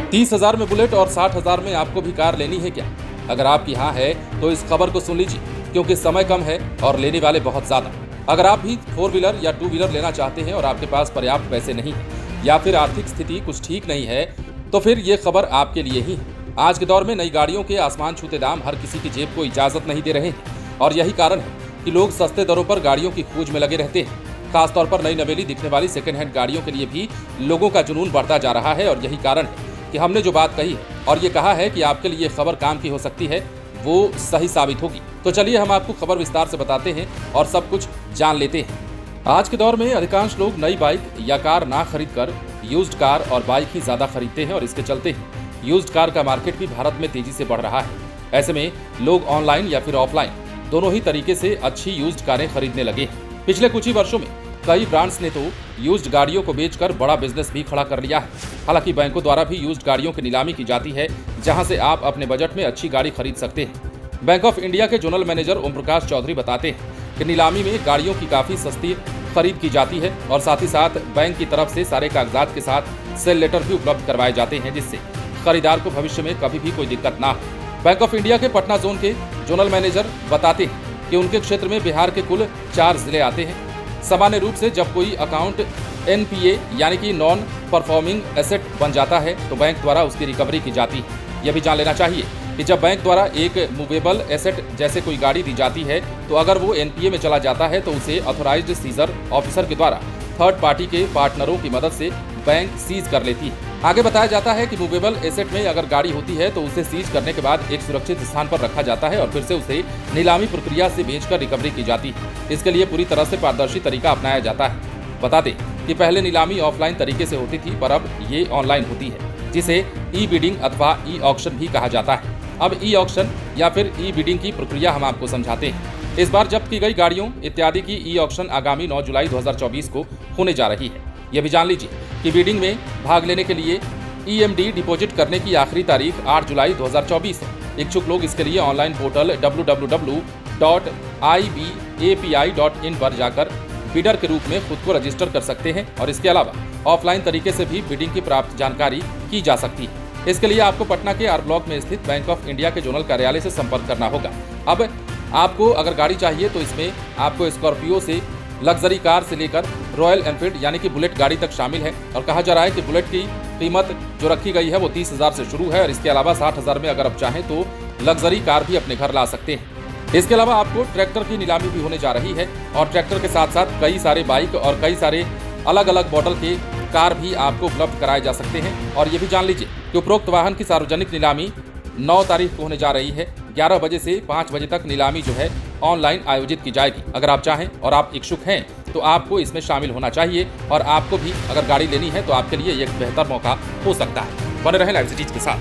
30,000 में बुलेट और 60,000 में आपको भी कार लेनी है क्या? अगर आपकी हाँ है तो इस खबर को सुन लीजिए, क्योंकि समय कम है और लेने वाले बहुत ज्यादा। अगर आप भी 4 व्हीलर या 2 व्हीलर लेना चाहते हैं और आपके पास पर्याप्त पैसे नहीं है या फिर आर्थिक स्थिति कुछ ठीक नहीं है, तो फिर ये खबर आपके लिए ही है। आज के दौर में नई गाड़ियों के आसमान छूते दाम हर किसी की जेब को इजाजत नहीं दे रहे हैं और यही कारण है कि लोग सस्ते दरों पर गाड़ियों की खोज में लगे रहते हैं। खासतौर पर नई नवेली दिखने वाली सेकेंड हैंड गाड़ियों के लिए भी लोगों का जुनून बढ़ता जा रहा है और यही कारण है कि हमने जो बात कही और ये कहा है कि आपके लिए खबर काम की हो सकती है, वो सही साबित होगी। तो चलिए हम आपको खबर विस्तार से बताते हैं और सब कुछ जान लेते हैं। आज के दौर में अधिकांश लोग नई बाइक या कार ना खरीद कर यूज्ड कार और बाइक ही ज्यादा खरीदते हैं और इसके चलते ही यूज्ड कार का मार्केट भी भारत में तेजी से बढ़ रहा है। ऐसे में लोग ऑनलाइन या फिर ऑफलाइन दोनों ही तरीके से अच्छी यूज्ड कारें खरीदने लगे हैं। पिछले कुछ ही वर्षों में कई ब्रांड्स ने तो यूज्ड गाड़ियों को बेचकर बड़ा बिजनेस भी खड़ा कर लिया है। हालांकि बैंकों द्वारा भी यूज्ड गाड़ियों की नीलामी की जाती है, जहां से आप अपने बजट में अच्छी गाड़ी खरीद सकते हैं। बैंक ऑफ इंडिया के जोनल मैनेजर ओम प्रकाश चौधरी बताते हैं कि नीलामी में गाड़ियों की काफी सस्ती खरीद की जाती है और साथ ही साथ बैंक की तरफ से सारे कागजात के साथ सेल लेटर भी उपलब्ध करवाए जाते हैं, जिससे खरीदार को भविष्य में कभी भी कोई दिक्कत ना हो। बैंक ऑफ इंडिया के पटना जोन के जोनल मैनेजर बताते हैं कि उनके क्षेत्र में बिहार के कुल 4 जिले आते हैं। सामान्य रूप से जब कोई अकाउंट NPA यानी कि नॉन परफॉर्मिंग एसेट बन जाता है तो बैंक द्वारा उसकी रिकवरी की जाती है। यह भी जान लेना चाहिए कि जब बैंक द्वारा एक मूवेबल एसेट जैसे कोई गाड़ी दी जाती है तो अगर वो NPA में चला जाता है तो उसे ऑथराइज्ड सीजर ऑफिसर के द्वारा थर्ड पार्टी के पार्टनरों की मदद से बैंक सीज कर लेती है। आगे बताया जाता है कि मूवेबल एसेट में अगर गाड़ी होती है तो उसे सीज करने के बाद एक सुरक्षित स्थान पर रखा जाता है और फिर से उसे नीलामी प्रक्रिया से बेचकर रिकवरी की जाती है। इसके लिए पूरी तरह से पारदर्शी तरीका अपनाया जाता है। बता दें कि पहले नीलामी ऑफलाइन तरीके से होती थी, पर अब ये ऑनलाइन होती है, जिसे ई बिडिंग अथवा ई ऑक्शन भी कहा जाता है। अब ई ऑक्शन या फिर ई बिडिंग की प्रक्रिया हम आपको समझाते हैं। इस बार जब्त की गई गाड़ियों इत्यादि की ई ऑक्शन आगामी 9 जुलाई 2024 को होने जा रही है। यह भी जान लीजिए कि बिडिंग में भाग लेने के लिए EMD डिपॉजिट करने की आखिरी तारीख 8 जुलाई 2024 है। इच्छुक लोग इसके लिए ऑनलाइन पोर्टल www.ibapi.in पर जाकर बिडर के रूप में खुद को रजिस्टर कर सकते हैं और इसके अलावा ऑफलाइन तरीके से भी बिडिंग की प्राप्त जानकारी की जा सकती है। इसके लिए आपको पटना के R ब्लॉक में स्थित बैंक ऑफ इंडिया के जोनल कार्यालय से संपर्क करना होगा। अब आपको अगर गाड़ी चाहिए तो इसमें आपको स्कॉर्पियो से लग्जरी कार से लेकर रॉयल एनफील्ड यानी कि बुलेट गाड़ी तक शामिल है और कहा जा रहा है कि बुलेट की कीमत जो रखी गई है वो 30,000 से शुरू है और इसके अलावा 60,000 में अगर आप चाहें तो लग्जरी कार भी अपने घर ला सकते हैं। इसके अलावा आपको ट्रैक्टर की नीलामी भी होने जा रही है और ट्रैक्टर के साथ साथ कई सारे बाइक और कई सारे अलग अलग मॉडल के कार भी आपको उपलब्ध कराए जा सकते हैं। और ये भी जान लीजिए कि उपरोक्त वाहन की सार्वजनिक नीलामी 9 तारीख को होने जा रही है। 11 बजे से 5 बजे तक नीलामी जो है ऑनलाइन आयोजित की जाएगी। अगर आप चाहें और आप इच्छुक हैं तो आपको इसमें शामिल होना चाहिए और आपको भी अगर गाड़ी लेनी है तो आपके लिए एक बेहतर मौका हो सकता है। बने रहें लाइव सिटीज के साथ।